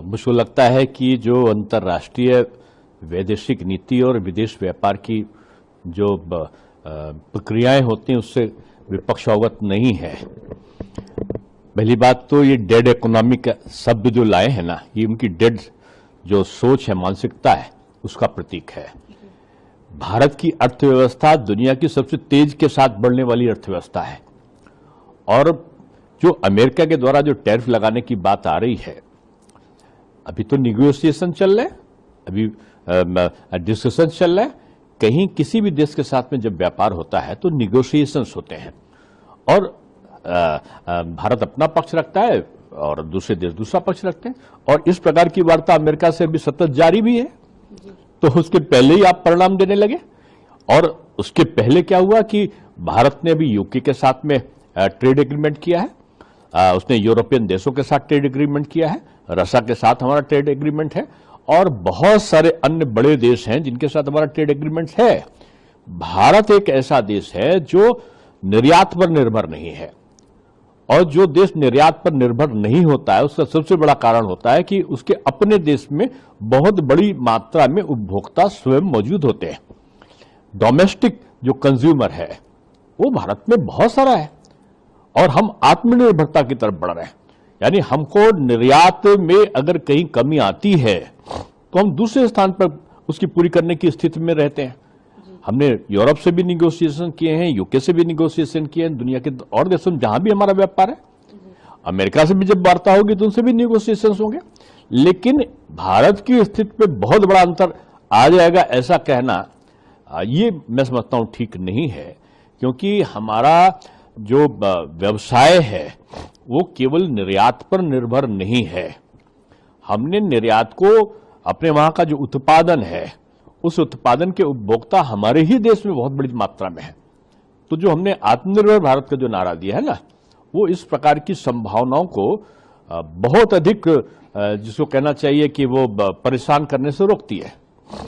मुझको लगता है कि जो अंतर्राष्ट्रीय वैदेशिक नीति और विदेश व्यापार की जो प्रक्रियाएं होती हैं उससे विपक्ष अवगत नहीं है। पहली बात तो ये डेड इकोनॉमी का शब्द जो लाए हैं ना, ये उनकी डेड जो सोच है, मानसिकता है, उसका प्रतीक है। भारत की अर्थव्यवस्था दुनिया की सबसे तेज के साथ बढ़ने वाली अर्थव्यवस्था है और जो अमेरिका के द्वारा जो टैरिफ लगाने की बात आ रही है, अभी तो निगोशिएशन चल रहे हैं, अभी डिस्कशन चल रहा है। कहीं किसी भी देश के साथ में जब व्यापार होता है तो निगोशिएशंस होते हैं और भारत अपना पक्ष रखता है और दूसरे देश दूसरा पक्ष रखते हैं और इस प्रकार की वार्ता अमेरिका से अभी सतत जारी भी है। तो उसके पहले ही आप परिणाम देने लगे। और उसके पहले क्या हुआ कि भारत ने अभी यूके के साथ में ट्रेड एग्रीमेंट किया है, उसने यूरोपियन देशों के साथ ट्रेड एग्रीमेंट किया है, रशिया के साथ हमारा ट्रेड एग्रीमेंट है और बहुत सारे अन्य बड़े देश हैं जिनके साथ हमारा ट्रेड एग्रीमेंट है। भारत एक ऐसा देश है जो निर्यात पर निर्भर नहीं है और जो देश निर्यात पर निर्भर नहीं होता है उसका सबसे बड़ा कारण होता है कि उसके अपने देश में बहुत बड़ी मात्रा में उपभोक्ता स्वयं मौजूद होते हैं। डोमेस्टिक जो कंज्यूमर है वो भारत में बहुत सारा है और हम आत्मनिर्भरता की तरफ बढ़ रहे हैं। यानी हमको निर्यात में अगर कहीं कमी आती है तो हम दूसरे स्थान पर उसकी पूरी करने की स्थिति में रहते हैं। हमने यूरोप से भी निगोशिएशन किए हैं, यूके से भी निगोशिएशन किए हैं, दुनिया के और देशों में जहां भी हमारा व्यापार है, अमेरिका से भी जब वार्ता होगी तो उनसे भी निगोशिएशन होंगे। लेकिन भारत की स्थिति पे बहुत बड़ा अंतर आ जाएगा ऐसा कहना, ये मैं समझता हूं ठीक नहीं है, क्योंकि हमारा जो व्यवसाय है वो केवल निर्यात पर निर्भर नहीं है। हमने निर्यात को अपने वहां का जो उत्पादन है उस उत्पादन के उपभोक्ता हमारे ही देश में बहुत बड़ी मात्रा में है। तो जो हमने आत्मनिर्भर भारत का जो नारा दिया है ना, वो इस प्रकार की संभावनाओं को बहुत अधिक जिसको कहना चाहिए कि वो परेशान करने से रोकती है।